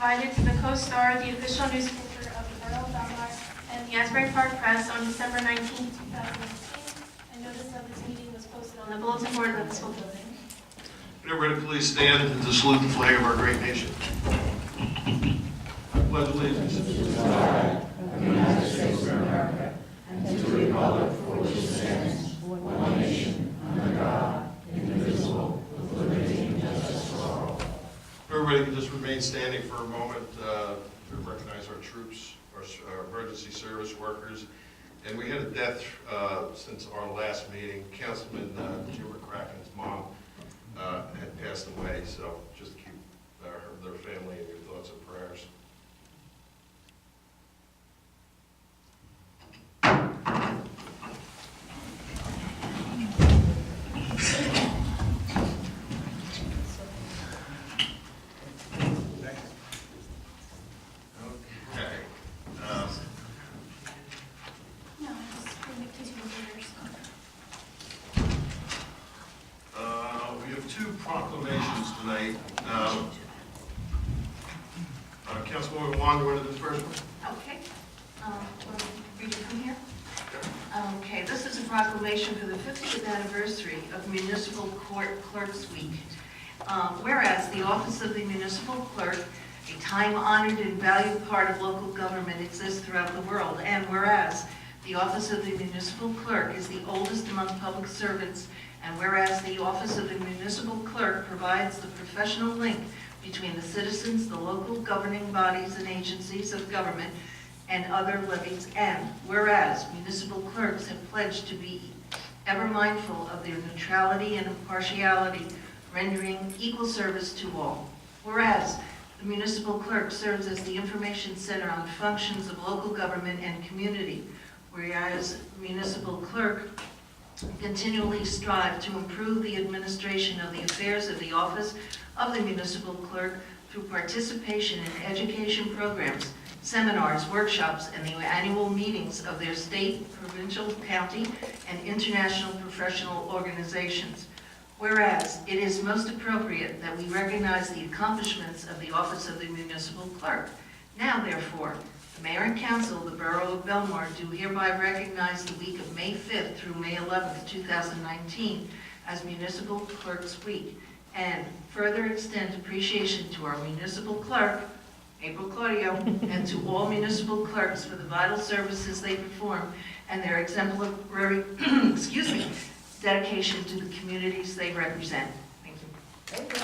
provided to the Co-Star, the official newspaper of the Borough of Belmar, and the Asbury Park Press on December 19, 2018. A notice of this meeting was posted on the bulletin board of the school building. Would everybody please stand and to salute the flag of our great nation? I pledge allegiance to the flag of the United States of America and to the republic for which it stands, one nation, under God, indivisible, with liberty and justice for all. Everybody can just remain standing for a moment to recognize our troops, our emergency service workers. And we had a death since our last meeting. Councilman Jim McCracken's mom had passed away, so just keep their family in your thoughts and prayers. Proclamations tonight. Councilwoman Wong, you want to do the first one? Okay. Read it from here. Okay, this is a proclamation for the 50th anniversary of Municipal Court Clerks Week. Whereas the Office of the Municipal Clerk, a time-honored and valued part of local government, exists throughout the world, and whereas the Office of the Municipal Clerk is the oldest among public servants, and whereas the Office of the Municipal Clerk provides the professional link between the citizens, the local governing bodies and agencies of government, and other levies, and whereas municipal clerks have pledged to be ever mindful of their neutrality and impartiality, rendering equal service to all. Whereas the municipal clerk serves as the information center on functions of local government and community, whereas the municipal clerk continually strive to improve the administration of the affairs of the office of the municipal clerk through participation in education programs, seminars, workshops, and the annual meetings of their state, provincial, county, and international professional organizations. Whereas it is most appropriate that we recognize the accomplishments of the office of the municipal clerk. Now, therefore, the Mayor and Council of the Borough of Belmar do hereby recognize the week of May 5th through May 11th, 2019 as Municipal Clerks Week, and further extend appreciation to our municipal clerk, April Claudio, and to all municipal clerks for the vital services they perform and their exemplary dedication to the communities they represent. Thank you.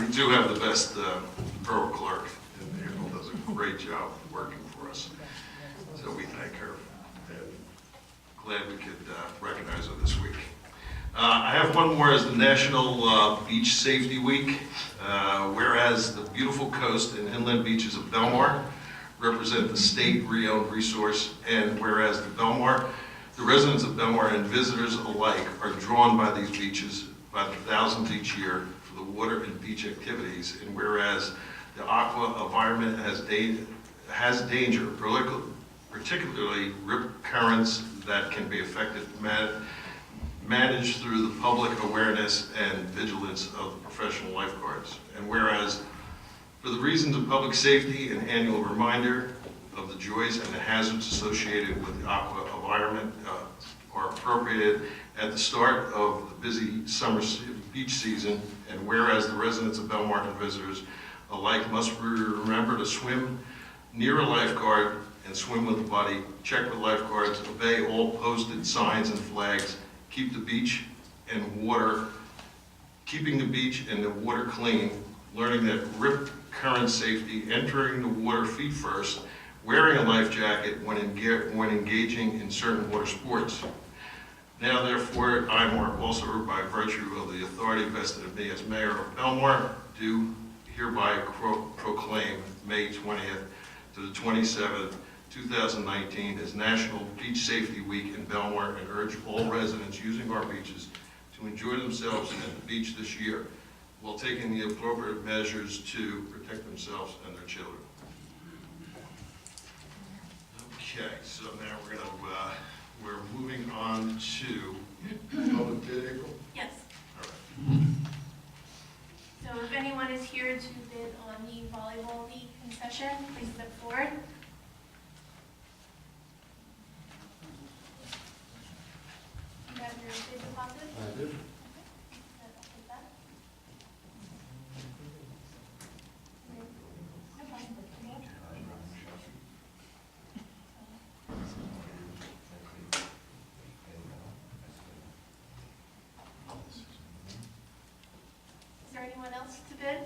We do have the best borough clerk, and April does a great job working for us. So we thank her, and glad we could recognize her this week. I have one more as the National Beach Safety Week. Whereas the beautiful coast and inland beaches of Belmar represent the state re-owned resource, and whereas the residents of Belmar and visitors alike are drawn by these beaches by the thousands each year for the water and beach activities, and whereas the aqua environment has danger, particularly rip currents that can be managed through the public awareness and vigilance of the professional lifeguards. And whereas for the reasons of public safety, an annual reminder of the joys and the hazards associated with the aqua environment are appropriated at the start of the busy summer beach season, and whereas the residents of Belmar and visitors alike must remember to swim near a lifeguard and swim with a buddy, check with lifeguards, obey all posted signs and flags, keeping the beach and the water clean, learning that rip current safety, entering the water feet first, wearing a life jacket when engaging in certain water sports. Now, therefore, I also, by virtue of the authority vested in me as Mayor of Belmar, do hereby proclaim May 20th to the 27th, 2019 as National Beach Safety Week in Belmar, and urge all residents using our beaches to enjoy themselves at the beach this year, while taking the appropriate measures to protect themselves and their children. Okay, so now we're moving on to public bid, April? Yes. All right. discussion, please step forward. You have your bid deposit? I do. Okay. I'll take that. No problem. Is there anyone else to bid?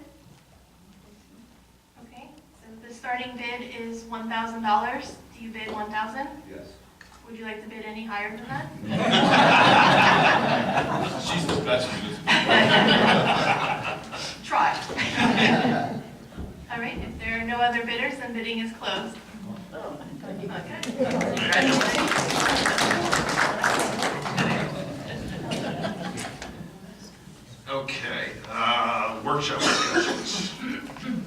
Okay, so the starting bid is $1,000. Do you bid $1,000? Yes. Would you like to bid any higher than that? She's the best municipal. Try. All right, if there are no other bidders, then bidding is closed. Okay. Congratulations. Okay, workshop discussions.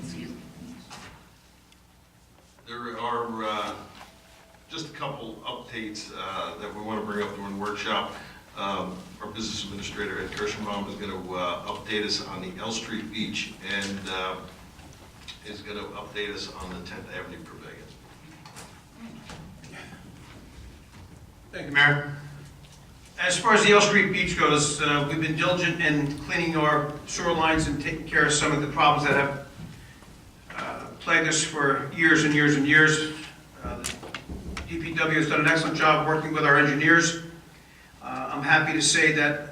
Excuse me. There are just a couple updates that we want to bring up during the workshop. Our business administrator, Ed Kirschenbaum, is going to update us on the L Street Beach and is going to update us on the 10th Avenue Pavilion. Thank you, Mayor. As far as the L Street Beach goes, we've been diligent in cleaning our sewer lines and taking care of some of the problems that have plagued us for years and years and years. The DPW has done an excellent job working with our engineers. I'm happy to say that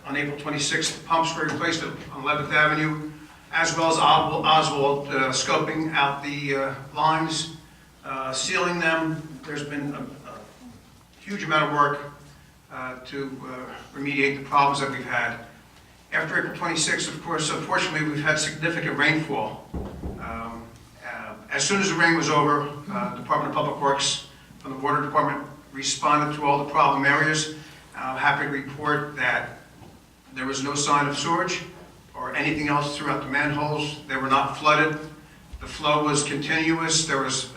on April 26th, the pumps were replaced on 11th Avenue, as well as Oswald scoping out the lines, sealing them. There's been a huge amount of work to remediate the problems that we've had. After April 26th, of course, unfortunately, we've had significant rainfall. As soon as the rain was over, Department of Public Works from the Water Department responded to all the problem areas. I'm happy to report that there was no sign of sewage or anything else throughout the manholes. They were not flooded. The flow was continuous. There was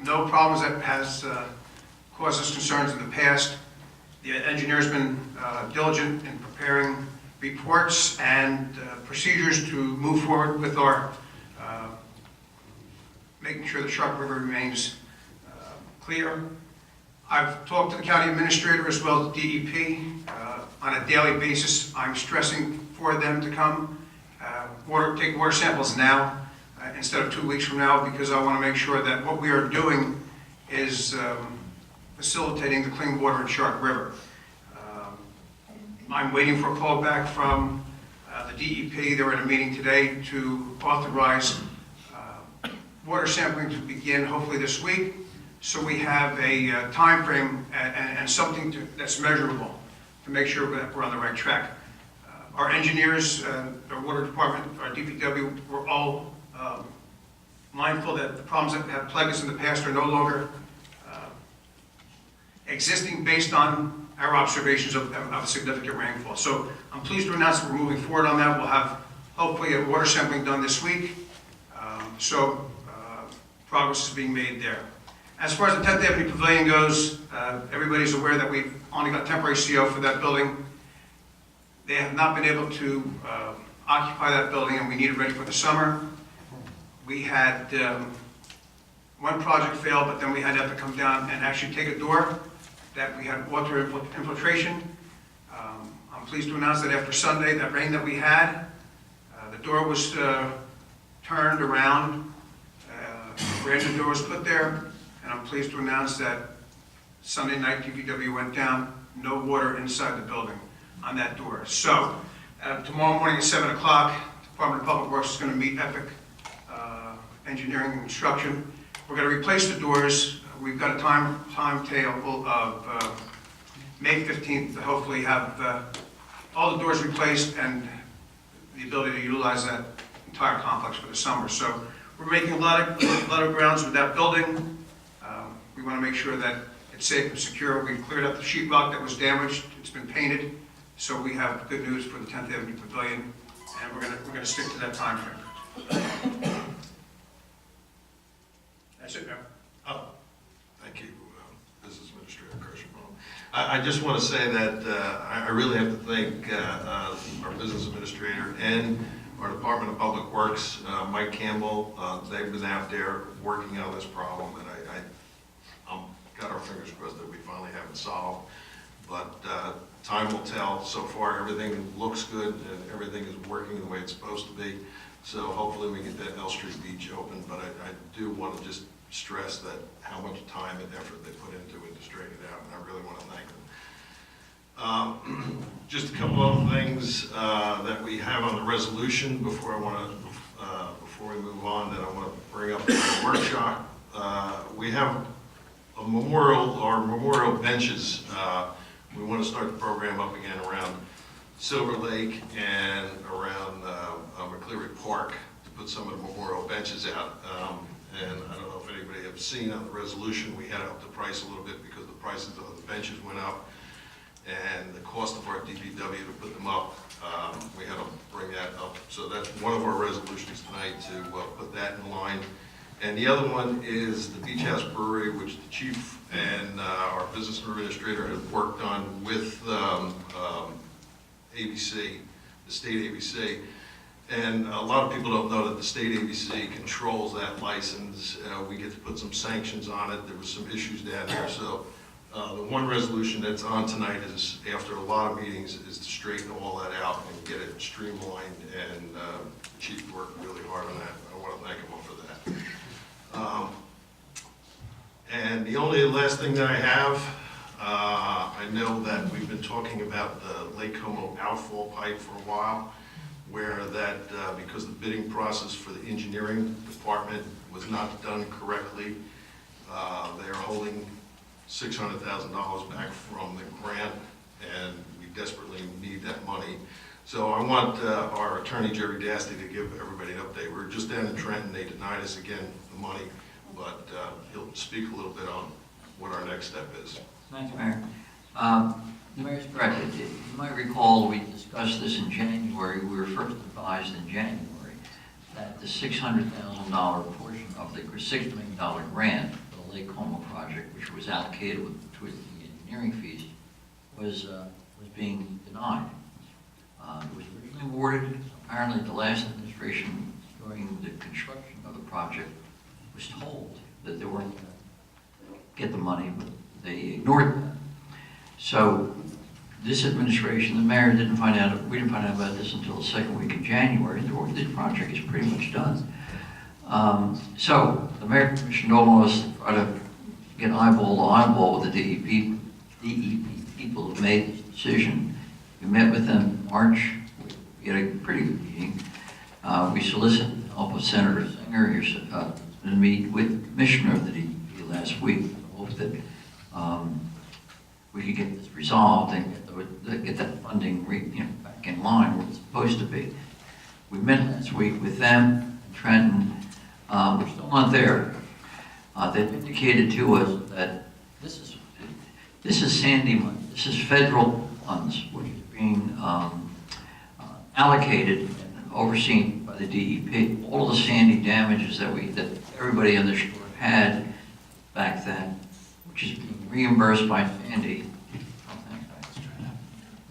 no problems that has caused us concerns in the past. The engineer's been diligent in preparing reports and procedures to move forward with our making sure the Shark River remains clear. I've talked to the county administrator as well as DEP. On a daily basis, I'm stressing for them to come take water samples now instead of 2 weeks from now, because I want to make sure that what we are doing is facilitating the clean water in Shark River. I'm waiting for a call back from the DEP. They were in a meeting today to authorize water sampling to begin hopefully this week, so we have a time frame and something that's measurable to make sure that we're on the right track. Our engineers, our water department, our DPW, were all mindful that the problems that have plagued us in the past are no longer existing based on our observations of a significant rainfall. So I'm pleased to announce that we're moving forward on that. We'll have hopefully a water sampling done this week. Progress is being made there. As far as the 10th Avenue Pavilion goes, everybody's aware that we've only got temporary CO for that building. They have not been able to occupy that building, and we need it ready for the summer. We had one project fail, but then we had to have to come down and actually take a door that we had water infiltration. I'm pleased to announce that after Sunday, that rain that we had, the door was turned around, a brand new door was put there, and I'm pleased to announce that Sunday night DPW went down, no water inside the building on that door. So tomorrow morning at 7 o'clock, Department of Public Works is going to meet Epic Engineering and Construction. We're going to replace the doors. We've got a timetable of May 15th to hopefully have all the doors replaced and the ability to utilize that entire complex for the summer. So we're making a lot of grounds with that building. We want to make sure that it's safe and secure. We cleared up the sheetrock that was damaged. It's been painted. So we have good news for the 10th Avenue Pavilion, and we're going to stick to that time frame. That's it, Mayor. Oh, thank you, Business Administrator Kirschenbaum. I just want to say that I really have to thank our Business Administrator and our Department of Public Works, Mike Campbell, they've been out there working on this problem, and I'm got our fingers crossed that we finally have it solved. But time will tell. So far, everything looks good and everything is working the way it's supposed to be. So hopefully we get that L Street Beach open. But I do want to just stress that how much time and effort they put into it to straighten it out, and I really want to thank them. Just a couple of things that we have on the resolution before before we move on that I want to bring up in the workshop. We have a memorial benches. We want to start the program up again around Silver Lake and around McCleary Park to put some of the memorial benches out. And I don't know if anybody has seen on the resolution, we had up the price a little bit because the prices of the benches went up and the cost of our DPW to put them up, we had to bring that up. So that's one of our resolutions tonight, to put that in line. And the other one is the Beach House Brewery, which the chief and our business administrator have worked on with ABC, the state ABC. And a lot of people don't know that the state ABC controls that license. We get to put some sanctions on it. There was some issues down there. So the one resolution that's on tonight is, after a lot of meetings, is to straighten all that out and get it streamlined. And the chief worked really hard on that. I want to thank him for that. And the only last thing that I have, I know that we've been talking about the Lake Como outfall pipe for a while, where that, because the bidding process for the engineering department was not done correctly, they're holding $600,000 back from the grant, and we desperately need that money. So I want our attorney, Jerry Dasty, to give everybody an update. We're just down in Trenton. They denied us again the money, but he'll speak a little bit on what our next step is. Thanks, Mayor. The Mayor's correct. You might recall we discussed this in January. We were first advised in January that the $600,000 portion of the $6 million grant for the Lake Como project, which was allocated towards the engineering fees, was being denied. It was originally awarded. Apparently, the last administration, during the construction of the project, was told that they weren't going to get the money, but they ignored that. So this administration, the mayor didn't find out, we didn't find out about this until the second week of January. This project is pretty much done. So the mayor commissioned all of us to try to get eyeball to eyeball with the DEP people who made this decision. We met with them in March. We had a pretty good meeting. We solicited the help of Senator Singer to meet with the commissioner of the DEP last week in the hope that we could get this resolved and get that funding back in line where it's supposed to be. We met last week with them in Trenton. We're still not there. They've indicated to us that this is Sandy money. This is federal funds which is being allocated and overseen by the DEP. All of the Sandy damages that everybody in the store had back then, which is being reimbursed by Sandy.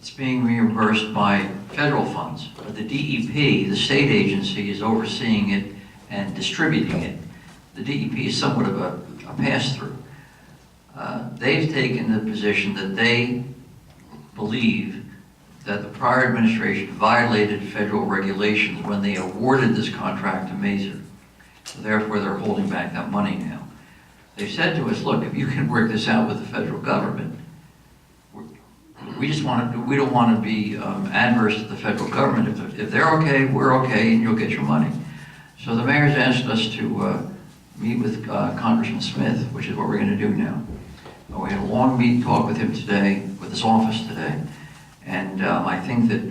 It's being reimbursed by federal funds. But the DEP, the state agency, is overseeing it and distributing it. The DEP is somewhat of a pass-through. They've taken the position that they believe that the prior administration violated federal regulations when they awarded this contract to Mazer. So therefore, they're holding back that money now. They've said to us, look, if you can work this out with the federal government, we don't want to be adverse to the federal government. If they're okay, we're okay, and you'll get your money. So the mayor's asked us to meet with Congressman Smith, which is what we're going to do now. We had a long talk with him today, with his office today, and I think that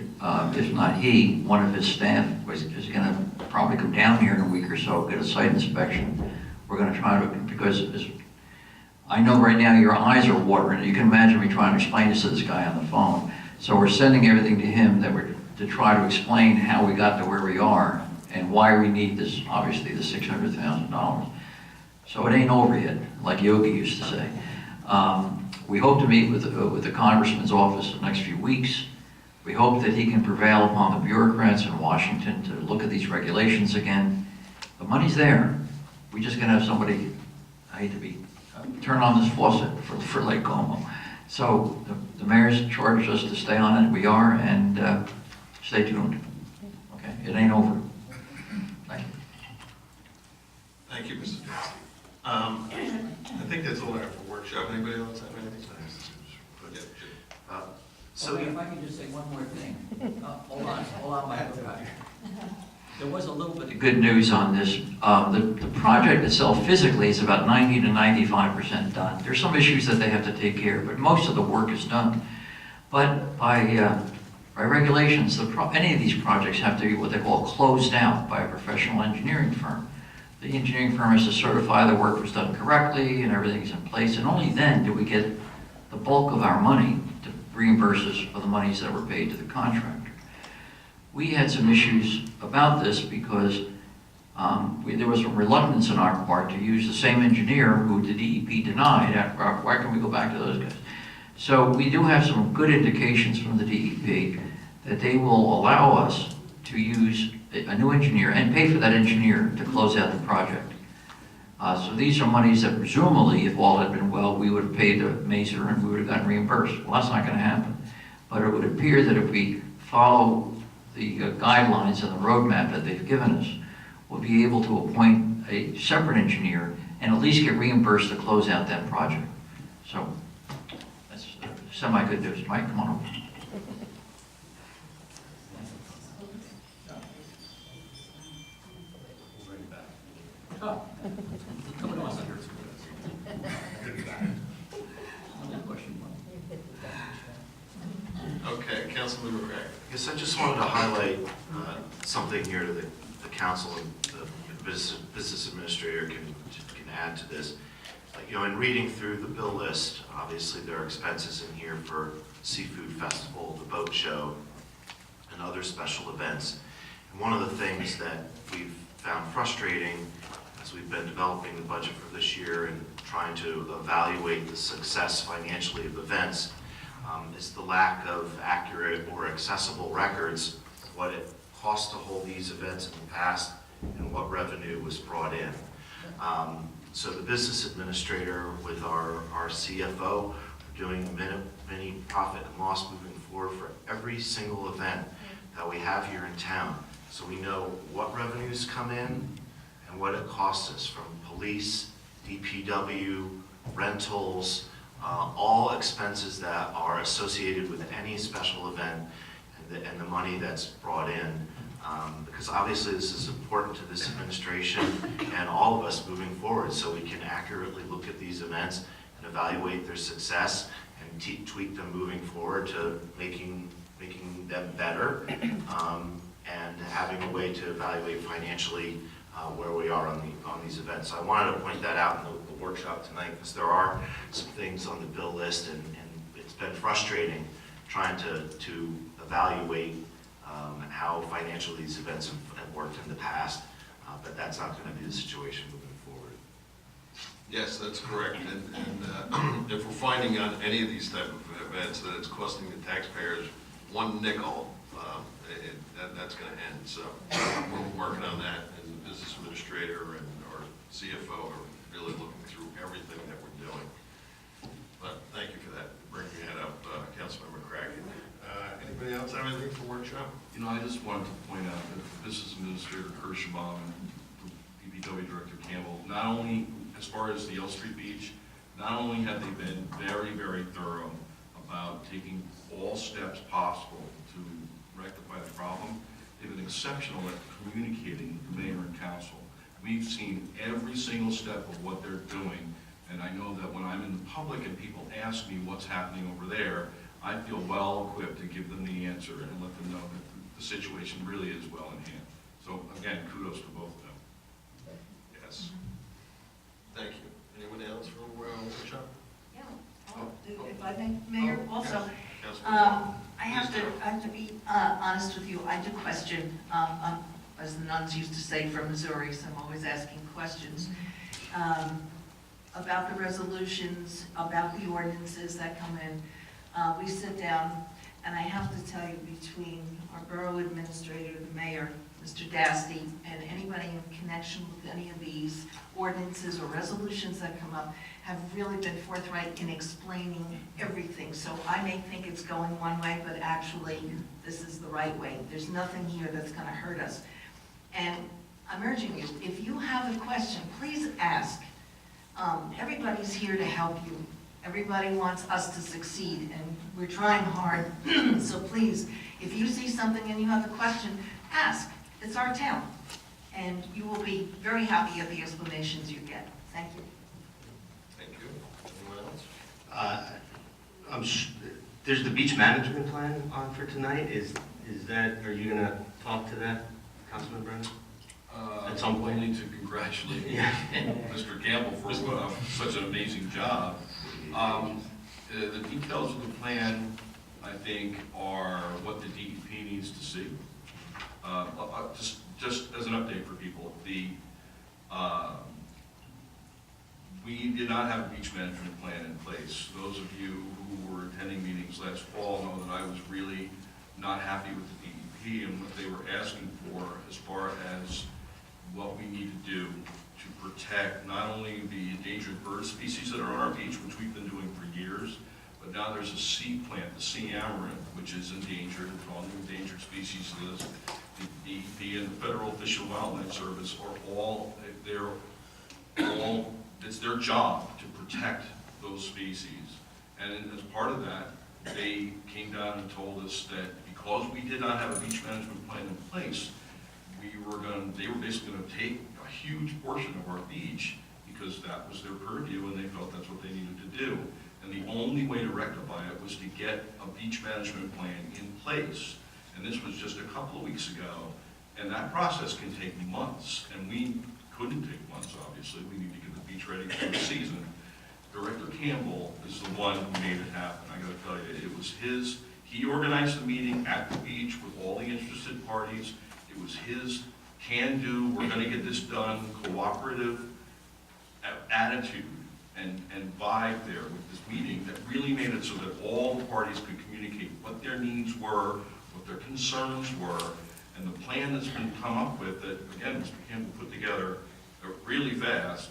if not he, one of his staff is going to probably come down here in a week or so, get a site inspection. We're going to try to, because I know right now your eyes are watering. You can imagine me trying to explain this to this guy on the phone. So we're sending everything to him to try to explain how we got to where we are and why we need this, obviously, the $600,000. So it ain't over yet, like Yogi used to say. We hope to meet with the congressman's office in the next few weeks. We hope that he can prevail upon the bureaucrats in Washington to look at these regulations again. The money's there. We just gotta have somebody, I hate to be, turn on this faucet for Lake Como. So the mayor's charged us to stay on it. We are, and stay tuned. Okay, it ain't over. Thank you. Thank you, Mrs. Dasty. I think that's all I have for workshop. Anybody else have anything? Yeah, Jim. So if I can just say one more thing. Hold on, my guy. There was a little bit of good news on this. The project itself physically is about 90 to 95% done. There's some issues that they have to take care of, but most of the work is done. But by regulations, any of these projects have to be what they call closed out by a professional engineering firm. The engineering firm has to certify the work was done correctly and everything's in place, and only then do we get the bulk of our money to reimburse us for the monies that were paid to the contractor. We had some issues about this because there was some reluctance on our part to use the same engineer who the DEP denied. Why can we go back to those guys? So we do have some good indications from the DEP that they will allow us to use a new engineer and pay for that engineer to close out the project. So these are monies that presumably, if all had been well, we would have paid to Mazer and we would have gotten reimbursed. Well, that's not going to happen. But it would appear that if we follow the guidelines and the roadmap that they've given us, we'll be able to appoint a separate engineer and at least get reimbursed to close out that project. So that's semi-good news. Mike, come on over. Okay, Councilman McCracken. Yes, I just wanted to highlight something here to the council and the business administrator can add to this. In reading through the bill list, obviously there are expenses in here for seafood festival, the boat show, and other special events. And one of the things that we've found frustrating as we've been developing the budget for this year and trying to evaluate the success financially of events is the lack of accurate or accessible records of what it cost to hold these events in the past and what revenue was brought in. So the business administrator with our CFO are doing a mini profit and loss moving forward for every single event that we have here in town. So we know what revenues come in and what it costs us from police, DPW, rentals, all expenses that are associated with any special event and the money that's brought in. Because obviously this is important to this administration and all of us moving forward so we can accurately look at these events and evaluate their success and tweak them moving forward to making them better and having a way to evaluate financially where we are on these events. So I wanted to point that out in the workshop tonight because there are some things on the bill list and it's been frustrating trying to evaluate how financially these events have worked in the past, but that's not going to be the situation moving forward. Yes, that's correct. And if we're finding on any of these type of events that it's costing the taxpayers one nickel, that's going to end. So we're working on that, and the business administrator and our CFO are really looking through everything that we're doing. But thank you for that, bringing that up, Councilmember McCracken. Anybody else have anything for workshop? I just wanted to point out that the business administrator Kirschbaum and DPW director Campbell, not only as far as the L Street Beach, not only have they been very, very thorough about taking all steps possible to rectify the problem, they've been exceptional at communicating with the mayor and council. We've seen every single step of what they're doing, and I know that when I'm in the public and people ask me what's happening over there, I feel well equipped to give them the answer and let them know that the situation really is well in hand. So again, kudos to both of them. Yes. Thank you. Anyone else for workshop? Yeah, if I may, Mayor, also, Councilman I have to be honest with you. I do question, as the nuns used to say from Missouri, so I'm always asking questions about the resolutions, about the ordinances that come in. We sit down And I have to tell you, between our borough administrator, the mayor, Mr. Dasty, and anybody in connection with any of these ordinances or resolutions that come up, have really been forthright in explaining everything. So I may think it's going one way, but actually, this is the right way. There's nothing here that's gonna hurt us. And I'm urging you, if you have a question, please ask. Everybody's here to help you. Everybody wants us to succeed, and we're trying hard. So please, if you see something and you have a question, ask. It's our town. And you will be very happy at the explanations you get. Thank you. Thank you. Anyone else? There's the beach management plan on for tonight. Is that, are you gonna talk to that, Councilman Brennan? At some point. Only to congratulate Yeah. Mr. Campbell for such an amazing job. The details of the plan, I think, are what the DEP needs to see. Just as an update for people, we did not have a beach management plan in place. Those of you who were attending meetings last fall know that I was really not happy with the DEP and what they were asking for as far as what we need to do to protect not only the endangered bird species that are on our beach, which we've been doing for years, but now there's a sea plant, the sea amaranth, which is endangered. It's on the endangered species list. The DEP and the Federal Fish and Wildlife Service are all, it's their job to protect those species. And as part of that, they came down and told us that because we did not have a beach management plan in place, they were basically going to take a huge portion of our beach because that was their purview and they felt that's what they needed to do. And the only way to rectify it was to get a beach management plan in place. And this was just a couple of weeks ago. And that process can take months. And we couldn't take months, obviously. We need to get the beach ready for the season. Director Campbell is the one who made it happen. I got to tell you, it was he organized the meeting at the beach with all the interested parties. It was his can-do, we're going to get this done, cooperative attitude and vibe there with this meeting that really made it so that all the parties could communicate what their needs were, what their concerns were, and the plan that's been come up with that, again, Mr. Campbell put together really fast,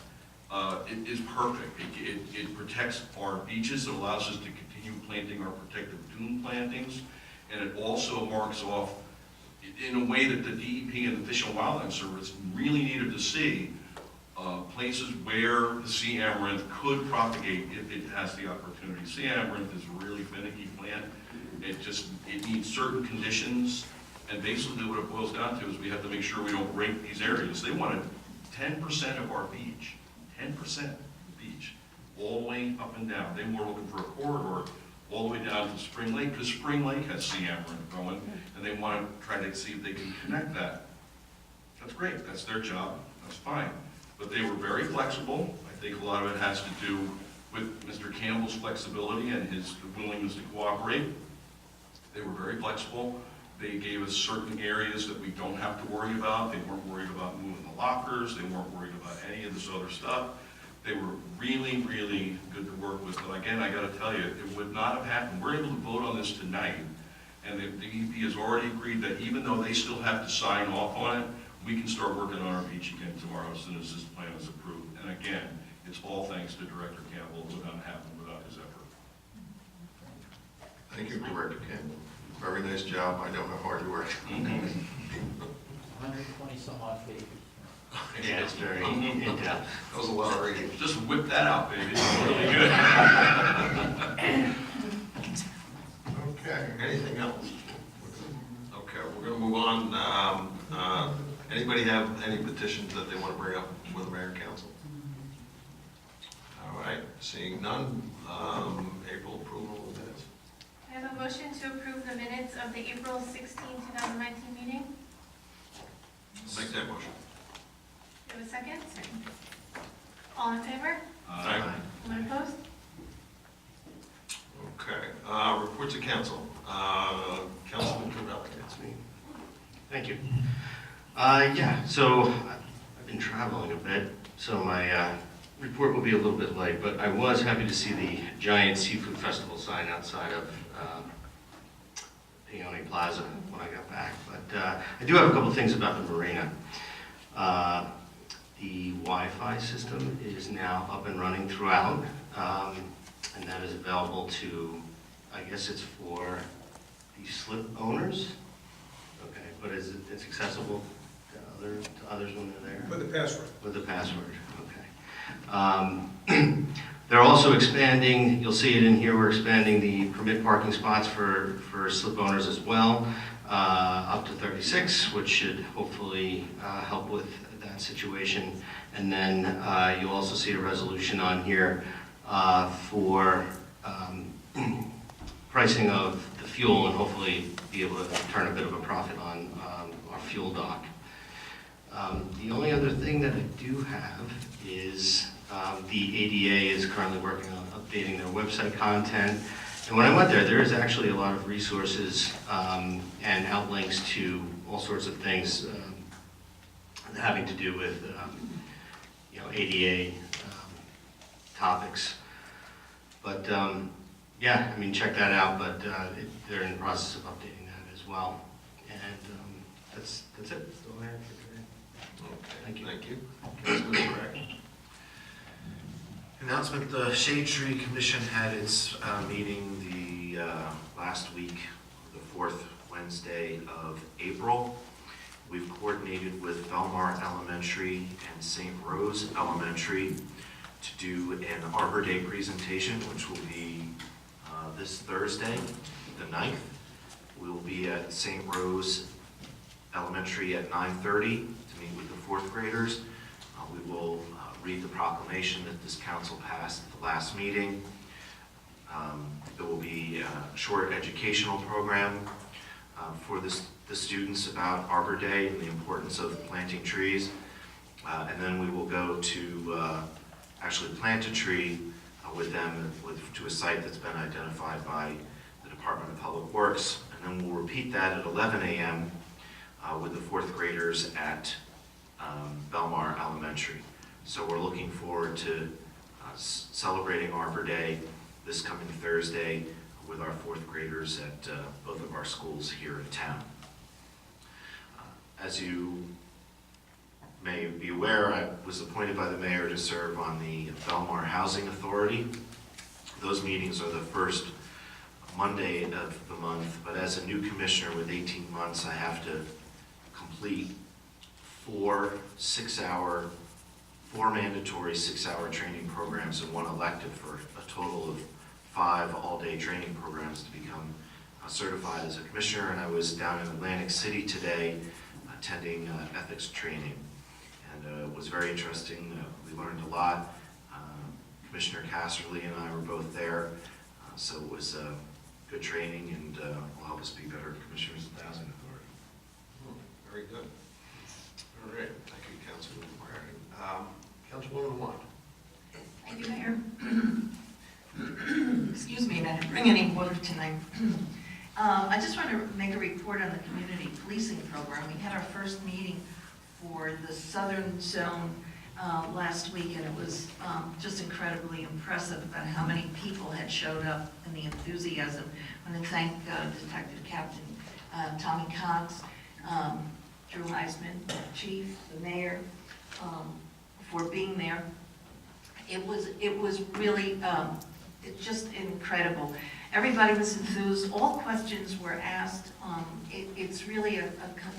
it is perfect. It protects our beaches, it allows us to continue planting our protective dune plantings, and it also marks off in a way that the DEP and the Fish and Wildlife Service really needed to see places where the sea amaranth could propagate if it has the opportunity. Sea amaranth is a really finicky plant. It needs certain conditions, and basically what it boils down to is we have to make sure we don't rape these areas. They wanted 10% of our beach, 10% of the beach, all the way up and down. They were looking for a corridor all the way down to Spring Lake, because Spring Lake has sea amaranth growing, and they want to try to see if they can connect that. That's great, that's their job, that's fine. But they were very flexible. I think a lot of it has to do with Mr. Campbell's flexibility and his willingness to cooperate. They were very flexible. They gave us certain areas that we don't have to worry about. They weren't worried about moving the lockers. They weren't worried about any of this other stuff. They were really, really good to work with. But again, I got to tell you, it would not have happened. We're able to vote on this tonight, and the DEP has already agreed that even though they still have to sign off on it, we can start working on our beach again tomorrow as soon as this plan is approved. And again, it's all thanks to Director Campbell. It would not happen without his effort. Thank you, Director Campbell. Very nice job. I know how hard you work. 120 some odd pages. Yeah, it's very in-depth. That was a lot of reading. Just whip that out, baby. It's really good. Okay, anything else? Okay, we're going to move on. Anybody have any petitions that they want to bring up with the mayor and council? All right, seeing none, April approval of minutes. I have a motion to approve the minutes of the April 16, 2019 meeting. Make that motion. Do you have a second? All in favor? Aye. Anyone opposed? Okay, reports of council. Councilman Covelli. That's me. Thank you. Yeah, so I've been traveling a bit, so my report will be a little bit late, but I was happy to see the giant seafood festival sign outside of Peony Plaza when I got back. But I do have a couple things about the marina. The Wi-Fi system is now up and running throughout, and that is available to, I guess it's for the slip owners. Okay, but it's accessible to others when they're there? With the password. With the password, okay. They're also expanding, you'll see it in here, we're expanding the permit parking spots for slip owners as well, up to 36, which should hopefully help with that situation. And then you'll also see a resolution on here for pricing of the fuel and hopefully be able to turn a bit of a profit on our fuel dock. The only other thing that I do have is the ADA is currently working on updating their website content. And when I went there is actually a lot of resources and outlinks to all sorts of things having to do with ADA topics. But yeah, I mean, check that out, but they're in the process of updating that as well. And that's it. That's all I have for today. Okay, Thank you. Thank you. Councilman Craig. Announcement, the Shade Tree Commission had its meeting the last week, the fourth Wednesday of April. We've coordinated with Belmar Elementary and St. Rose Elementary to do an Arbor Day presentation, which will be this Thursday, the 9th. We will be at St. Rose Elementary at 9:30 to meet with the fourth graders. We will read the proclamation that this council passed at the last meeting. There will be a short educational program for the students about Arbor Day and the importance of planting trees. And then we will go to actually plant a tree with them to a site that's been identified by the Department of Public Works. And then we'll repeat that at 11 a.m. With the fourth graders at Belmar Elementary. So we're looking forward to celebrating Arbor Day this coming Thursday with our fourth graders at both of our schools here in town. As you may be aware, I was appointed by the mayor to serve on the Belmar Housing Authority. Those meetings are the first Monday of the month, but as a new commissioner with 18 months, I have to complete four mandatory 6-hour training programs and one elective for a total of 5 all-day training programs to become certified as a commissioner. And I was down in Atlantic City today attending ethics training, and it was very interesting. We learned a lot. Commissioner Casserly and I were both there, so it was good training, and will help us be better commissioners of the Housing Authority. Very good. All right, thank you, Councilman Martin. Councilwoman Watt. Thank you, Mayor. Excuse me, I didn't bring any water tonight. I just want to make a report on the community policing program. We had our first meeting for the southern zone last week, and it was just incredibly impressive about how many people had showed up and the enthusiasm. I want to thank Detective Captain Tommy Cox, Drew Heisman, the chief, the mayor, for being there. It was really it's just incredible. Everybody was enthused. All questions were asked. It's really a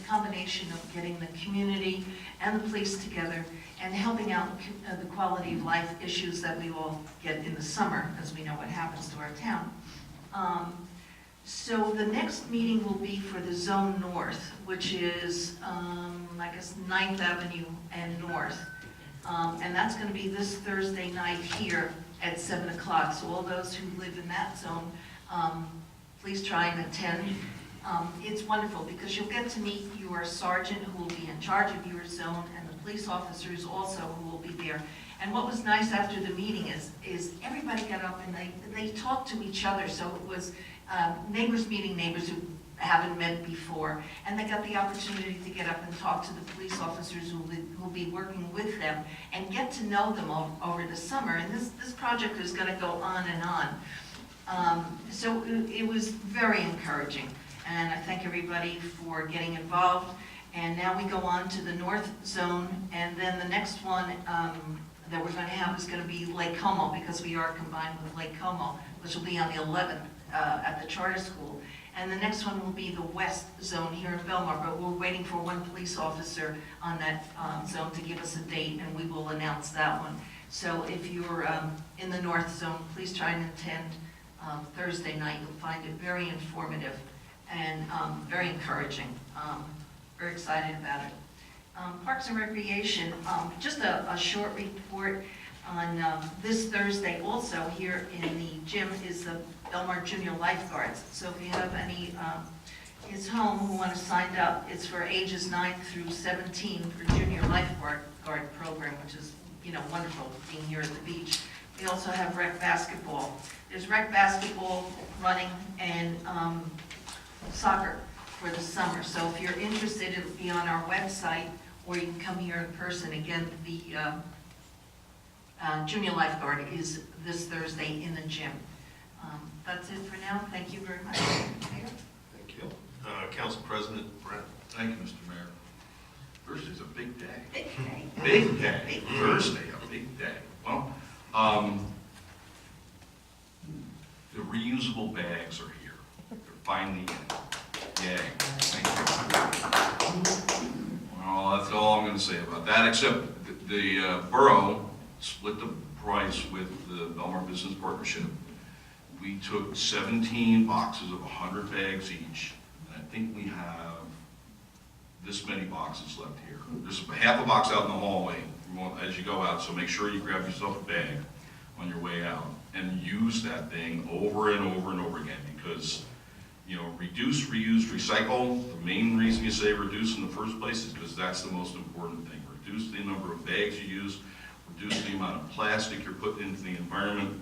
combination of getting the community and the police together and helping out the quality of life issues that we all get in the summer, as we know what happens to our town. So the next meeting will be for the Zone North, which is, I guess, 9th Avenue and North. And that's going to be this Thursday night here at 7 o'clock. So all those who live in that zone, please try and attend. It's wonderful because you'll get to meet your sergeant who will be in charge of your zone and the police officers also who will be there. And what was nice after the meeting is everybody got up and they talked to each other. So it was neighbors meeting neighbors who haven't met before, and they got the opportunity to get up and talk to the police officers who will be working with them and get to know them over the summer. And this project is going to go on and on. So it was very encouraging. And I thank everybody for getting involved. And now we go on to the North Zone, and then the next one that we're going to have is going to be Lake Como, because we are combined with Lake Como, which will be on the 11th at the charter school. And the next one will be the West Zone here in Belmar, but we're waiting for one police officer on that zone to give us a date, and we will announce that one. So if you're in the North Zone, please try and attend Thursday night. You'll find it very informative and very encouraging. Very excited about it. Parks and Recreation, just a short report on this Thursday also here in the gym is the Belmar Junior Lifeguards. So if you have any kids home who want to sign up, it's for ages 9 through 17 for Junior Lifeguard program, which is, you know, wonderful being here at the beach. We also have rec basketball. There's rec basketball, running, and soccer for the summer. So if you're interested, it'll be on our website, or you can come here in person. Again, the Junior Lifeguard is this Thursday in the gym. That's it for now. Thank you very much. Mayor? Thank you. Council President Brent. Thank you, Mr. Mayor. Thursday's a big day. Big day. Big day. Big day. Thursday, a big day. Well, the reusable bags are here. They're finally in. Yay. Thank you. Well, that's all I'm going to say about that, except the borough split the price with the Belmar Business Partnership. We took 17 boxes of 100 bags each, and I think we have this many boxes left here. There's half a box out in the hallway as you go out, so make sure you grab yourself a bag on your way out and use that thing over and over and over again, because, you know, reduce, reuse, recycle. The main reason you say reduce in the first place is because that's the most important thing. Reduce the number of bags you use, reduce the amount of plastic you're putting into the environment.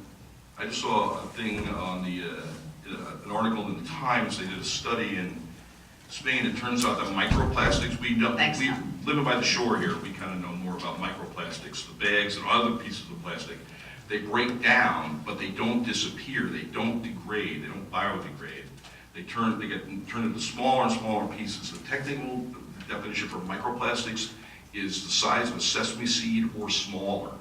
I just saw a thing on the, an article in the Times. They did a study in Spain. It turns out that microplastics, we live by the shore here, we kind of know more about microplastics. The bags and other pieces of plastic, they break down, but they don't disappear. They don't degrade. They don't biodegrade. They get turned into smaller and smaller pieces. The technical definition for microplastics is the size of a sesame seed or smaller.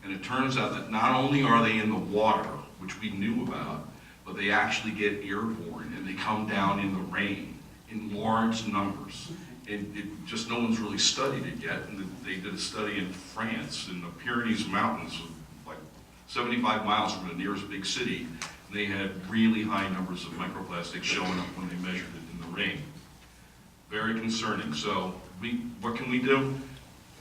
And it turns out that not only are they in the water, which we knew about, but they actually get airborne and they come down in the rain in large numbers. And just no one's really studied it yet. And they did a study in France, in the Pyrenees Mountains, like 75 miles from the nearest big city. They had really high numbers of microplastics showing up when they measured it in the rain. Very concerning. So what can we do?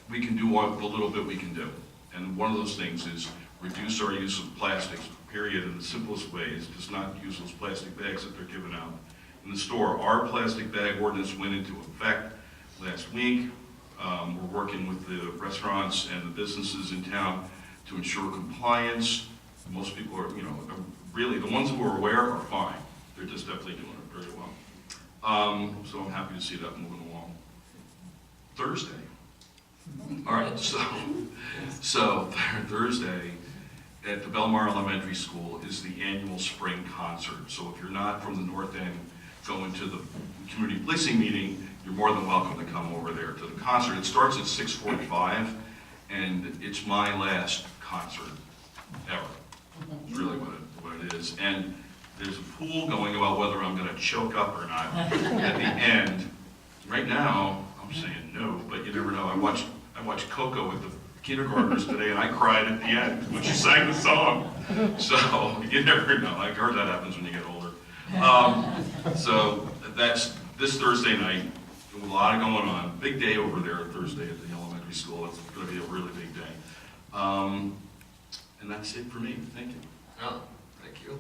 We can do the little bit we can do. And one of those things is reduce our use of plastics, period, in the simplest way is just not use those plastic bags that they're giving out in the store. Our plastic bag ordinance went into effect last week. We're working with the restaurants and the businesses in town to ensure compliance. Most people are, you know, really, the ones who are aware are fine. They're just definitely doing it very well. So I'm happy to see that moving along. Thursday. All right, so Thursday at the Belmar Elementary School is the annual spring concert. So if you're not from the North End going to the community policing meeting, you're more than welcome to come over there to the concert. It starts at 6:45, and it's my last concert ever. It's really what it is. And there's a pool going about whether I'm going to choke up or not at the end. Right now, I'm saying no, but you never know. I watched Coco with the kindergartners today, and I cried at the end when she sang the song. So you never know. I heard that happens when you get older. So that's this Thursday night. A lot going on. Big day over there Thursday at the elementary school. It's going to be a really big day. And that's it for me. Thank you. Oh, thank you.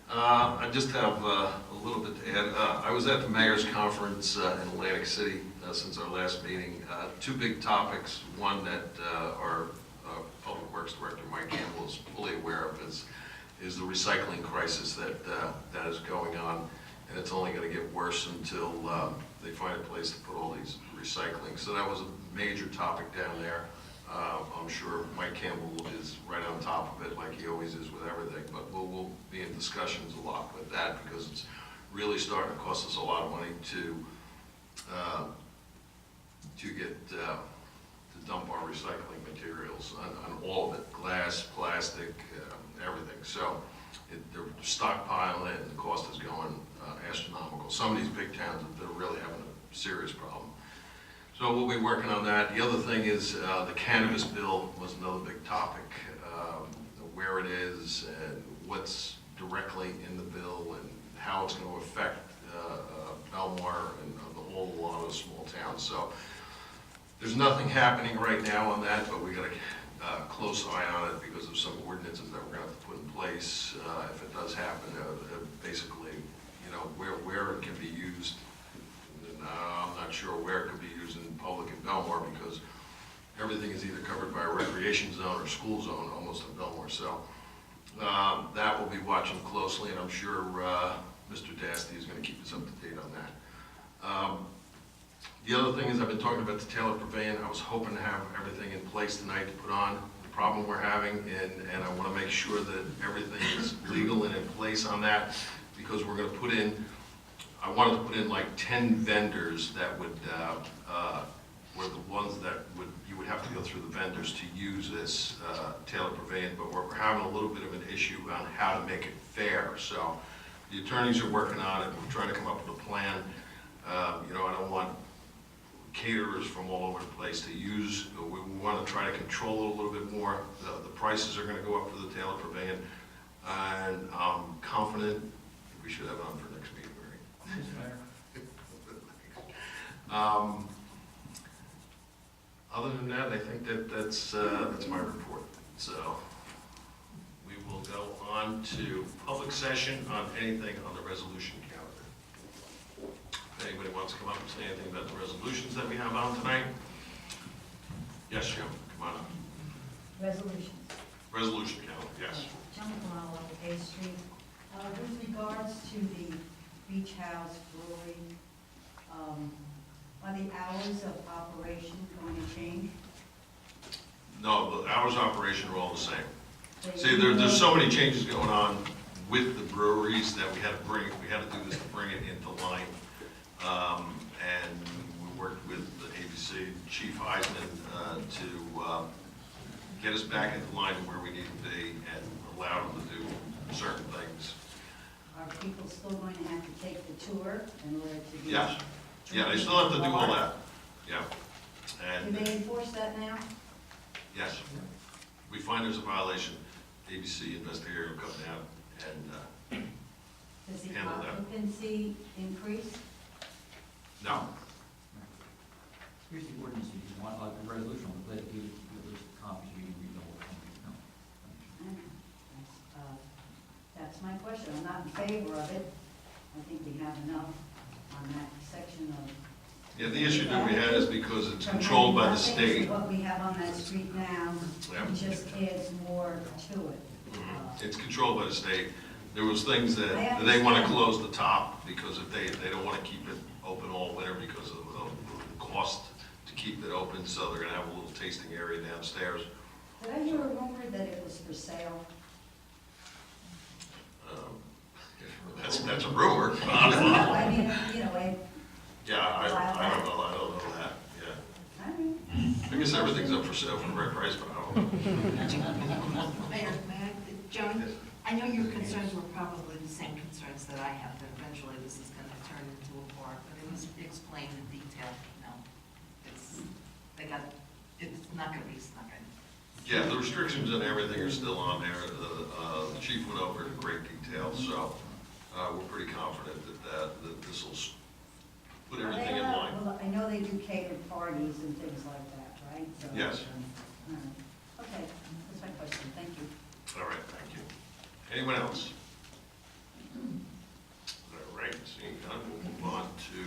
I just have a little bit to add. I was at the Mayor's Conference in Atlantic City since our last meeting. Two big topics. One that our Public Works Director, Mike Campbell, is fully aware of is the recycling crisis that is going on. And it's only going to get worse until they find a place to put all these recycling. So that was a major topic down there. I'm sure Mike Campbell is right on top of it like he always is with everything, but we'll be in discussions a lot with that because it's really starting to cost us a lot of money to get, to dump our recycling materials on all of it, glass, plastic, everything. So they're stockpiling it, and the cost is going astronomical. Some of these big towns, they're really having a serious problem. So we'll be working on that. The other thing is the cannabis bill was another big topic, where it is and what's directly in the bill and how it's going to affect Belmar and a whole lot of small towns. So there's nothing happening right now on that, but we got a close eye on it because of some ordinances that we're going to have to put in place if it does happen. Basically, you know, where it can be used. I'm not sure where it could be used in public in Belmar because everything is either covered by a recreation zone or school zone almost in Belmar. So that we'll be watching closely, and I'm sure Mr. Dasty is going to keep us up to date on that. The other thing is I've been talking about the Taylor Pavilion. I was hoping to have everything in place tonight to put on. The problem we're having, and I want to make sure that everything is legal and in place on that, because we're going to put in, I wanted to put in like 10 vendors that would, were the ones that you would have to go through the vendors to use this Taylor Pavilion, but we're having a little bit of an issue on how to make it fair. So the attorneys are working on it. We're trying to come up with a plan. You know, I don't want caterers from all over the place to use. We want to try to control it a little bit more. The prices are going to go up for the Taylor Pavilion, and I'm confident we should have it on for next meeting, right? Other than that, I think that's my report. So we will go on to public session on anything on the resolution calendar. If anybody wants to come up and say anything about the resolutions that we have on tonight? Yes, Jim, come on up. Resolutions. Resolution calendar, yes. John Kamala, A Street. With regards to the Beach House Brewery, are the hours of operation going to change? No, the hours of operation are all the same. See, there's so many changes going on with the breweries that we had to do this to bring it into line. And we worked with the ABC, Chief Eisman, to get us back into line where we need to be and allow them to do certain things. Are people still going to have to take the tour in order to be? Yes. Yeah, they still have to do all that. Yeah. Can And they enforce that now? yes, we find there's a violation, ABC investigator will come down and Does the handle that. occupancy increase? no. Here's the ordinance, if you want, like the resolution, I'm glad to give those copies, you can read the whole thing. That's my question. I'm not in favor of it. I think we have enough on that section of. Yeah, the issue that we had is because it's controlled by the state. What we have on that street now, Yeah. it just adds more to it. It's controlled by the state. There was things that I they want to understand. close the top because if they don't want to keep it open all winter because of the cost to keep it open, so they're going to have a little tasting area downstairs. Did I hear a rumor that it was for sale? That's a rumor. I mean, you know, Yeah, I don't know that, yeah. I mean, I guess everything's up for sale for the right price, but I don't know. Mayor, Joan, I know your concerns were probably the same concerns that I have, that eventually this is going to turn into a bar, but it was explained in detail. No, it's not going to be snuck in. Yeah, the restrictions and everything are still on there. The chief went over it in great detail, so we're pretty confident that this will put everything in line. Well, I know they do catered parties and things like that, right? So, Yes. all right. Okay, that's my question. Thank you. All right, thank you. Anyone else? All right, seeing none, we'll move on to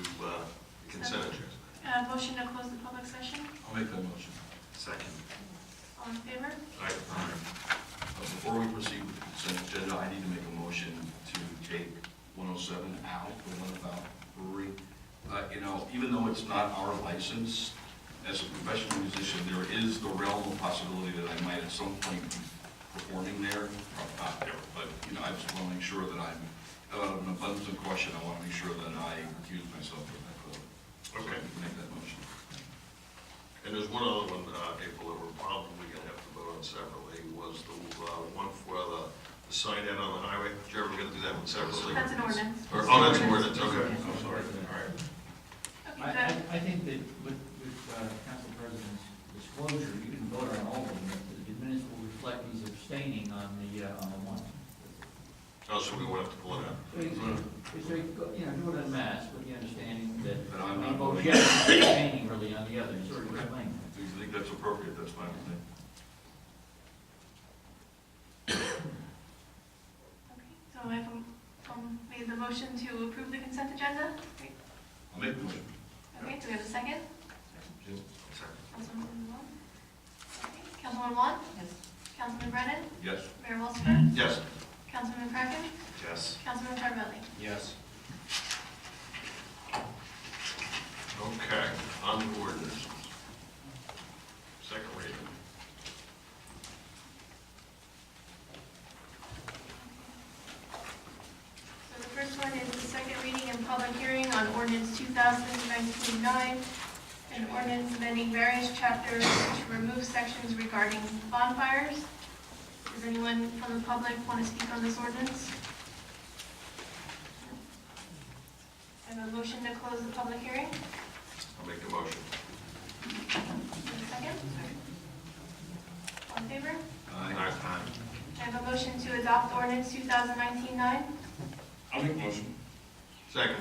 consent agenda. Motion to close the public session. I'll make that motion. Second. All in favor? Before we proceed with the consent agenda, I need to make a motion to take 107 out, the one about brewery. You know, even though it's not our license, as a professional musician, there is the realm of possibility that I might at some point be performing there, or not there, but, you know, I just want to make sure that I'm An abundance of caution, I want to make sure that I recuse myself from that vote. Okay. So I can make that motion. And there's one other one, April, that we're probably going to have to vote on separately, was the one for the sign out on the highway. Jerry, we're going to do that one separately? That's an ordinance. Oh, that's an ordinance, okay. I'm sorry. All right. Okay, good. I think that with Council President's disclosure, you can vote on all of them, but the minutes will reflect he's abstaining on the one. Oh, so we won't have to pull it out. So you know, do it en masse with the understanding that But I'm he not votes voting. yes, he's abstaining really on the other, he's sort of explained. If you think that's appropriate, that's fine with me. Okay, so I have made the motion to approve the consent agenda. Great. I'll make the motion. Okay, do we have a second? Jim? Councilwoman Wong? Okay, Councilwoman Wong? Yes. Councilman Brennan? Yes. Mayor Walsifer? Yes. Councilman Kraken? Yes. Councilman Carvelli? Yes. Okay, on the ordinance. Second reading. So the first one is the second reading and public hearing on ordinance 2019-9, an ordinance amending various chapters to remove sections regarding bonfires. Does anyone from the public want to speak on this ordinance? I have a motion to close the public hearing. I'll make the motion. Second? All in favor? Aye. I have a motion to adopt ordinance 2019-9. I'll make the motion. Second.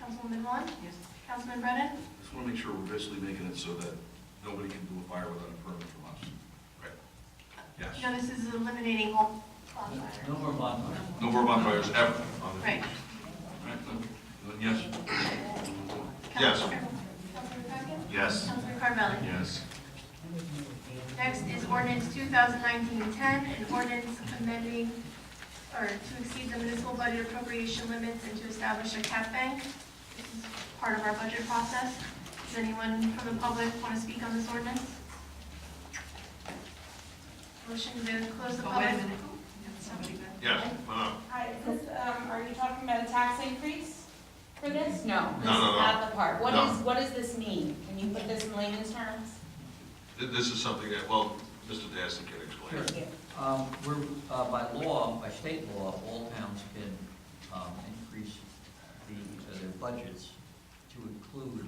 Councilwoman Vaughn? Yes. Councilman Brennan? Just want to make sure we're basically making it so that nobody can do a fire without a permit from us. Right. Yes. No, this is eliminating all bonfires. No more bonfires. No more bonfires ever. Right. Right, then yes. Yes. Councilman Crockett? Yes. Councilman Carvelli? Yes. Next is ordinance 2019-10, an ordinance amending, or to exceed the municipal budget appropriation limits and to establish a cap bank. This is part of our budget process. Does anyone from the public want to speak on this ordinance? Motion to close the Oh, public. wait a minute. Somebody back. Yes. Hi, is this, are you talking about a tax increase for this? No, this is No, no, no. not the part. No. What does this mean? Can you put this in layman's terms? This is something that, well, Mr. Dasty can explain. We're, by law, by state law, all towns can increase their budgets to include,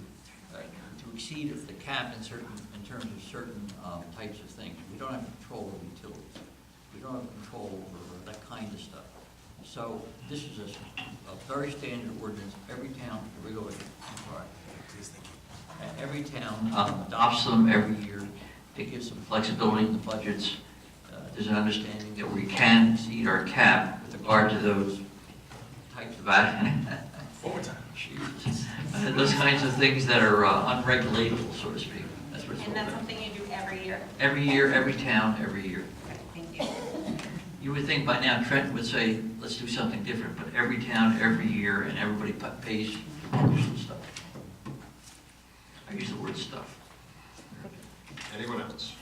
to exceed the cap in terms of certain types of things. We don't have control over utilities. We don't have control over that kind of stuff. So this is a very standard ordinance. Every town, every town adopts them every year. It gives some flexibility in the budgets. There's an understanding that we can exceed our cap with regard to those types of One more time. those kinds of things that are unregulatable, so to speak. That's what it's And all that's about. something you do every year? Every year, every town, every year. Okay, thank you. You would think by now Trenton would say, let's do something different, but every town, every year, and everybody pays some stuff. I use the word stuff. Anyone else?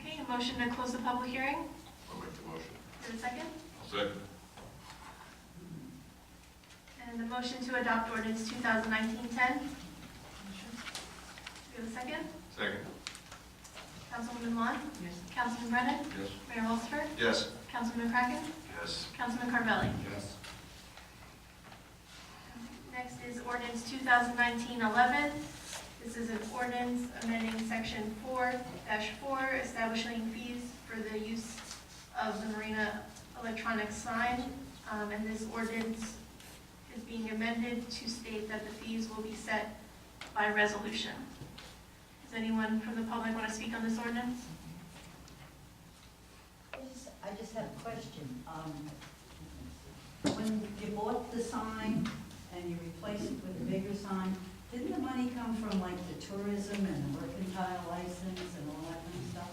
Okay, a motion to close the public hearing. I'll make the motion. Is there a second? Second. And the motion to adopt ordinance 2019-10. Do we have a second? Second. Councilwoman Vaughn? Yes. Councilman Brennan? Yes. Mayor Walsifer? Yes. Councilman Kraken? Yes. Councilman Carvelli? Yes. Next is ordinance 2019-11. This is an ordinance amending section 4-4, establishing fees for the use of the marina electronic sign. And this ordinance is being amended to state that the fees will be set by resolution. Does anyone from the public want to speak on this ordinance? I just have a question. When you bought the sign and you replaced it with a bigger sign, didn't the money come from like the tourism and the mercantile license and all that kind of stuff?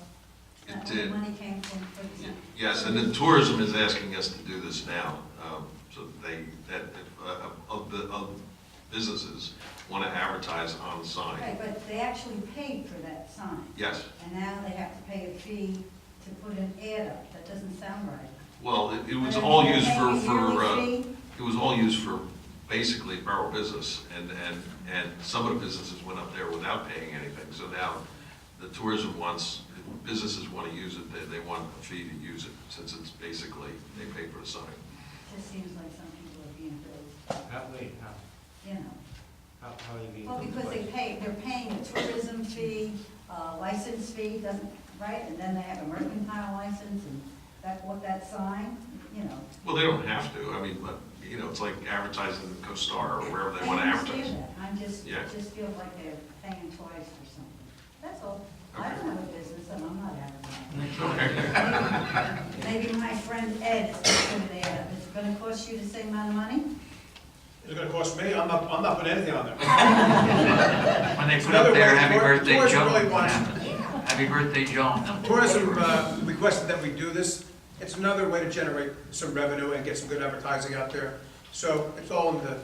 It Is that where did. the money came from, for example? Yes, and then tourism is asking us to do this now. So of businesses want to advertise on the sign. Right, but they actually paid for that sign. Yes. And now they have to pay a fee to put an ad up. That doesn't sound right. Well, it was And all they're used paying a for, yearly fee? it was all used for basically borough business, and some of the businesses went up there without paying anything, so now the tourism wants, businesses want to use it, they want a fee to use it, since it's basically, they pay for the sign. Just seems like some people are being billed, you know. How are you being? Well, because they're paying a tourism fee, license fee, doesn't, right? And then they have a mercantile license and that sign, you know. Well, they don't have to, I mean, but, you know, it's like advertising in CoStar or wherever they want to I advertise. understand that, I'm just, Yeah. just feel like they're paying twice for something. That's all. I Okay. don't have a business and I'm not advertising. Maybe my friend Ed is putting it there. Is it gonna cost you the same amount of money? It's gonna cost me, I'm not putting anything on there. When they put up there, happy birthday, Tourism Joe. really wants- Happy birthday, Joe. Tourism requested that we do this. It's another way to generate some revenue and get some good advertising out there. So it's all in the,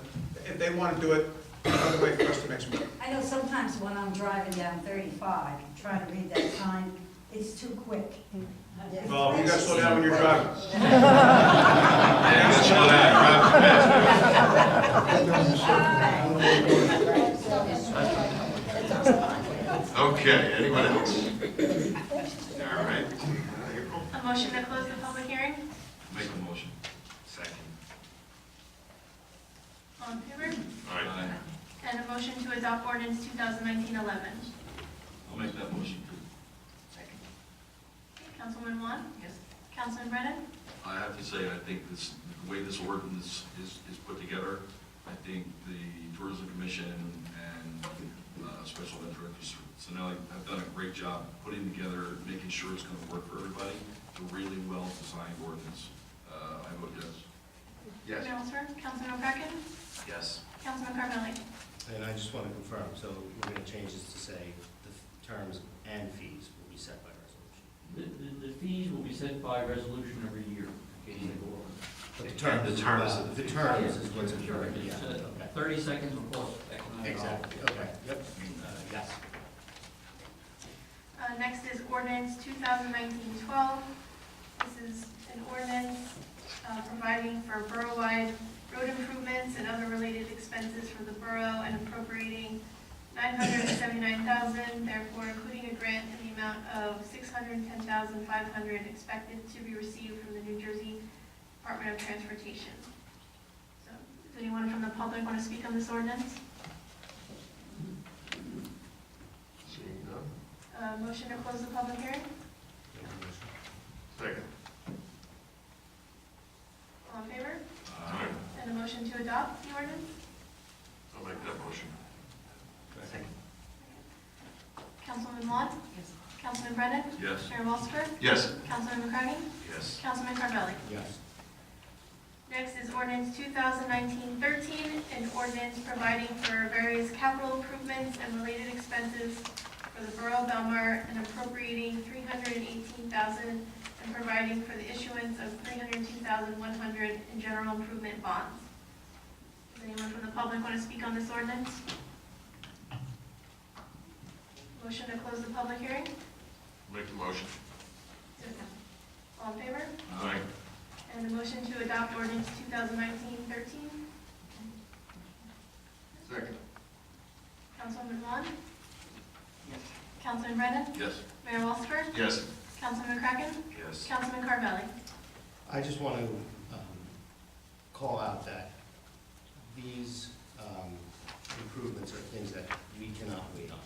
if they want to do it, another way for us to make some money. I know sometimes when I'm driving down 35, trying to read that sign, it's too quick. Well, you gotta slow down when you're driving. Yeah, that's what Okay, anyone else? All right. April? A motion to close the public hearing? Make a motion. Second. All in favor? All right. Aye. And a motion to adopt ordinance 2019-11. I'll make that motion. Councilman Juan? Yes. Councilman Brennan? I have to say, I think this, the way this ordinance is put together, I think the Tourism Commission and Special Event Director Sinelli have done a great job putting together, making sure it's going to work for everybody. It's a really well-designed ordinance. I vote yes. Yes. Mayor Walter? Councilman McCracken? Yes. Councilman Carvelli? And I just want to confirm, so we're going to change this to say the terms and fees will be set by resolution. The fees will be set by resolution every year. But The terms of the the fee. terms is what's Sure, important, yeah. it's, Okay. 30 seconds will cost X amount of dollars. Exactly, okay, yep, yes. Next is ordinance 2019-12. This is an ordinance providing for borough-wide road improvements and other related expenses for the borough and appropriating $979,000, therefore including a grant in the amount of $610,500 expected to be received from the New Jersey Department of Transportation. So, does anyone from the public want to speak on this ordinance? Seeing none? Motion to close the public hearing? Second. All in favor? All right. And a motion to adopt the ordinance? I'll make that motion. Councilman Vaughn? Yes. Councilman Brennan? Yes. Mayor Walsifer? Yes. Councilman McCartney? Yes. Councilman Carvelli? Yes. Next is ordinance 2019-13, an ordinance providing for various capital improvements and related expenses for the Borough of Belmar and appropriating $318,000 and providing for the issuance of $302,100 in general improvement bonds. Does anyone from the public want to speak on this ordinance? Motion to close the public hearing? Make the motion. All in favor? All right. And a motion to adopt ordinance 2019-13? Second. Councilman Vaughn? Yes. Councilman Brennan? Yes. Mayor Walsifer? Yes. Councilman McCracken? Yes. Councilman Carvelli? I just want to call out that these improvements are things that we cannot wait on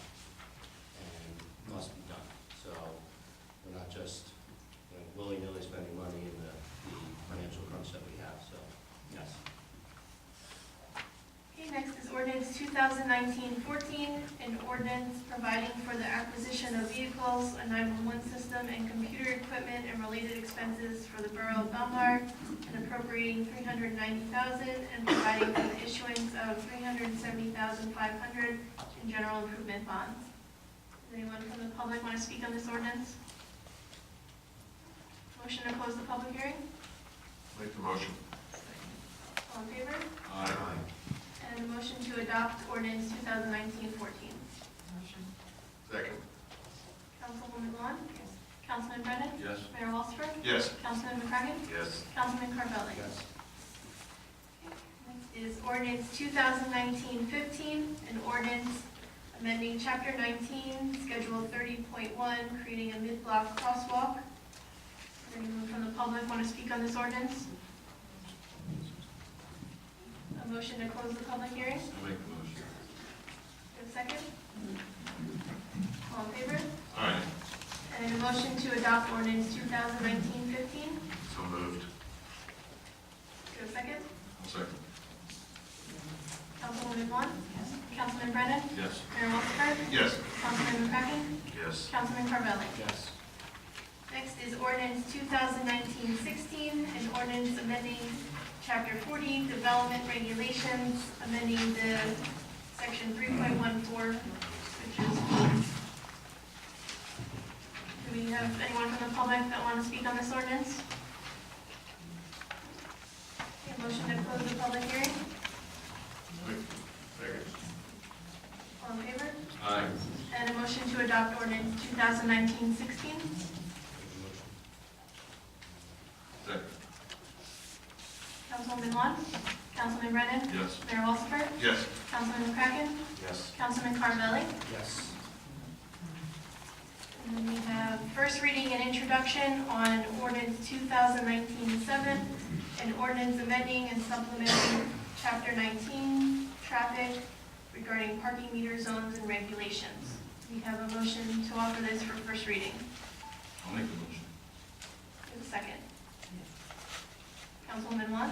and must be done. So we're not just, willy-nilly spending money in the financial crunch that we have, so, yes. Okay, next is ordinance 2019-14, an ordinance providing for the acquisition of vehicles, a 911 system, and computer equipment and related expenses for the Borough of Belmar, and appropriating $390,000 and providing for the issuance of $370,500 in general improvement bonds. Does anyone from the public want to speak on this ordinance? Motion to close the public hearing? Make the motion. All in favor? Aye. And a motion to adopt ordinance 2019-14. Motion. Second. Councilwoman Vaughn? Yes. Councilman Brennan? Yes. Mayor Walsberg? Yes. Councilman McCracken? Yes. Councilman Carvelli? Yes. Next is ordinance 2019-15, an ordinance amending Chapter 19, Schedule 30.1, creating a mid-block crosswalk. Does anyone from the public want to speak on this ordinance? A motion to close the public hearing? I'll make the motion. Give a second. All in favor? Aye. And a motion to adopt ordinance 2019-15? So moved. Give a second. I'll second. Councilwoman Vaughn? Yes. Councilman Brennan? Yes. Mayor Walsberg? Yes. Councilman McCracken? Yes. Councilman Carvelli? Yes. Next is ordinance 2019-16, an ordinance amending Chapter 40, Development Regulations, amending the Section 3.14, which is fees. Do we have anyone from the public that want to speak on this ordinance? Okay, motion to close the public hearing? Second. All in favor? Aye. And a motion to adopt ordinance 2019-16? Second. Councilwoman Vaughn? Councilman Brennan? Yes. Mayor Walsberg? Yes. Councilman McCracken? Yes. Councilman Carvelli? Yes. And then we have first reading and introduction on ordinance 2019-7, an ordinance amending and supplementing Chapter 19, traffic, regarding parking meter zones and regulations. We have a motion to offer this for first reading. I'll make the motion. Give a second. Councilwoman Vaughn?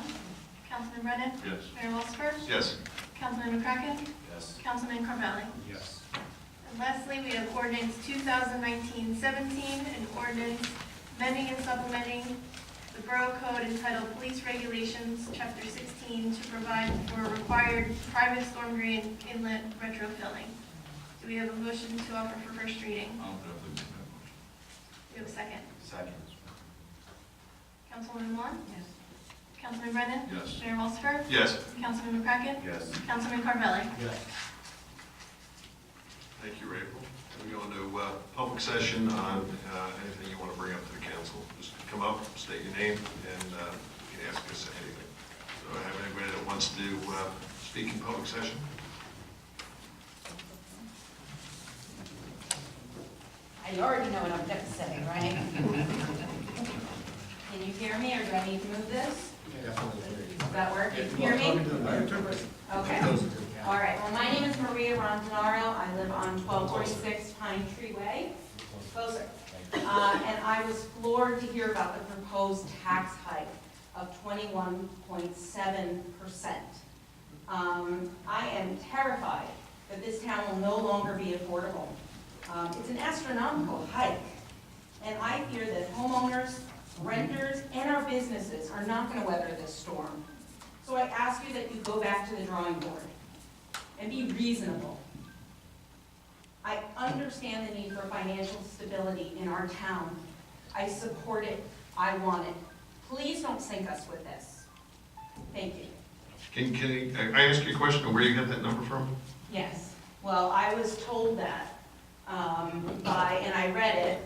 Councilman Brennan? Yes. Mayor Walsberg? Yes. Councilman McCracken? Yes. Councilman Carvelli? Yes. And lastly, we have ordinance 2019-17, an ordinance amending and supplementing the Borough Code entitled Police Regulations, Chapter 16, to provide for required private storm drain inlet retrofilling. Do we have a motion to offer for first reading? I'll definitely make that motion. Do we have a second? Second. Councilwoman Vaughn? Yes. Councilman Brennan? Yes. Mayor Walsberg? Yes. Councilman McCracken? Yes. Councilman Carvelli? Yes. Thank you, April. We go into public session on anything you want to bring up to the council. Just come up, state your name, and you can ask us anything. So I have anybody that wants to speak in public session? You already know what I'm going to say, right? Can you hear me, or do I need to move this? Does that work? You can hear me? Okay. All right. Well, my name is Maria Rondinaro. I live on 1246 Pine Tree Way. Closer. And I was floored to hear about the proposed tax hike of 21.7%. I am terrified that this town will no longer be affordable. It's an astronomical hike, and I fear that homeowners, renters, and our businesses are not going to weather this storm. So I ask you that you go back to the drawing board and be reasonable. I understand the need for financial stability in our town. I support it. I want it. Please don't sink us with this. Thank you. Can I ask you a question of where you got that number from? Yes. Well, I was told that and I read it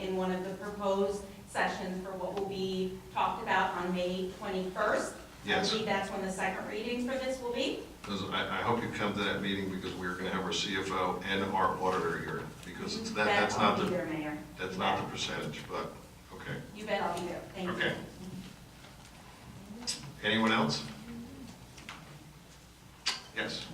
in one of the proposed sessions for what will be talked about on May 21st. Yes. I believe that's when the second readings for this will be. I hope you come to that meeting because we're going to have our CFO and our auditor here because it's that's not I'll be the there, Mayor. that's not the percentage, but okay. You bet I'll be there. Thank you. Okay. Anyone else? Yes.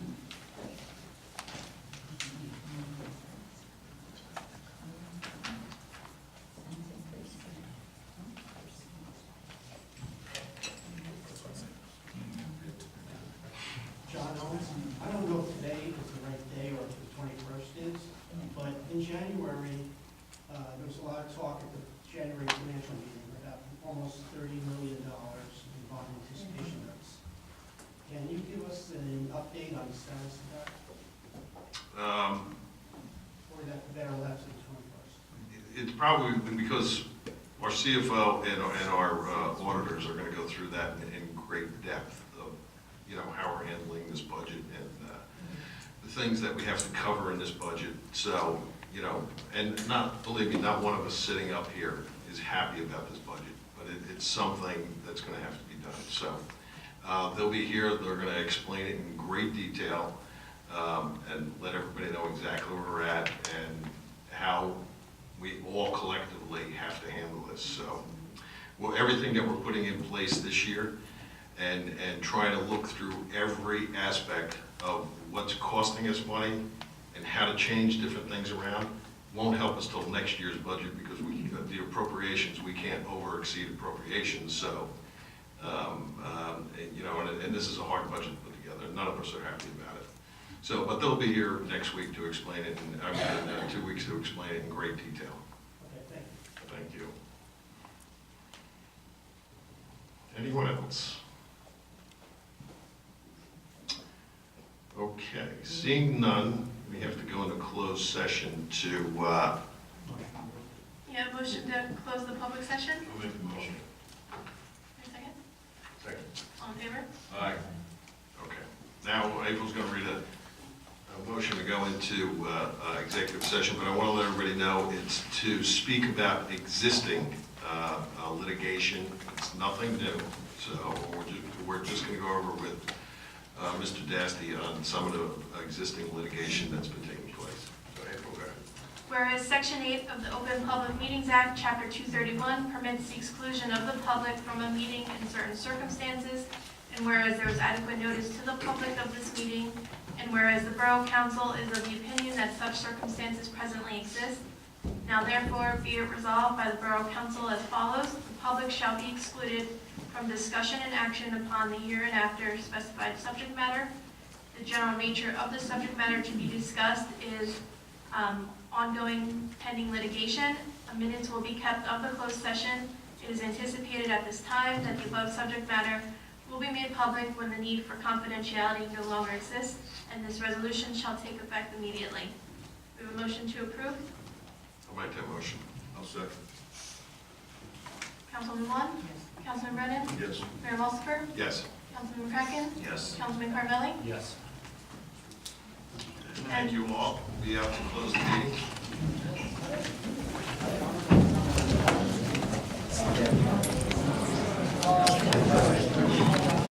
John Owens, I don't know if today is the right day or if the 21st is, but in January, there was a lot of talk at the January financial meeting about almost $30 million in bond anticipation notes. Can you give us an update on the status of that? Or is that better left to the 21st? It's probably because our CFO and our auditors are going to go through that in great depth of, how we're handling this budget and the things that we have to cover in this budget. So you know, and not, believe me, not one of us sitting up here is happy about this budget, but it's something that's gonna have to be done. So, they'll be here, they're gonna explain it in great detail, and let everybody know exactly where we're at and how we all collectively have to handle this. So, well, everything that we're putting in place this year and trying to look through every aspect of what's costing us money and how to change different things around won't help us till next year's budget because the appropriations, we can't over exceed appropriations. So, you know, and this is a hard budget to put together. None of us are happy about it. So, but they'll be here next week to explain it, and I mean, in 2 weeks to explain it in great detail. Okay, thank you. Thank you. Anyone else? Okay, seeing none, we have to go into closed session to, Yeah, motion to close the public session? I'll make the motion. Wait a second. Second. All in favor? Aye. Okay. Now, April's going to read a motion to go into executive session, but I want to let everybody know it's to speak about existing litigation. It's nothing new, so we're just going to go over with Mr. Dasty on some of the existing litigation that's been taking place. So April, go ahead. Whereas Section 8 of the Open Public Meetings Act, Chapter 231, permits the exclusion of the public from a meeting in certain circumstances, and whereas there was adequate notice to the public of this meeting, and whereas the Borough Council is of the opinion that such circumstances presently exist, now therefore be it resolved by the Borough Council as follows: the public shall be excluded from discussion and action upon the hereinafter specified subject matter. The general nature of the subject matter to be discussed is ongoing pending litigation. Minutes will be kept of the closed session. It is anticipated at this time that the above subject matter will be made public when the need for confidentiality no longer exists, and this resolution shall take effect immediately. We have a motion to approve. I'll make that motion. I'll second. Councilman Lunt? Yes. Councilman Brennan? Yes. Mayor Mulsifer? Yes. Councilman McCracken? Yes. Councilman Carvelli? Yes. Thank you all. Be out to close the meeting.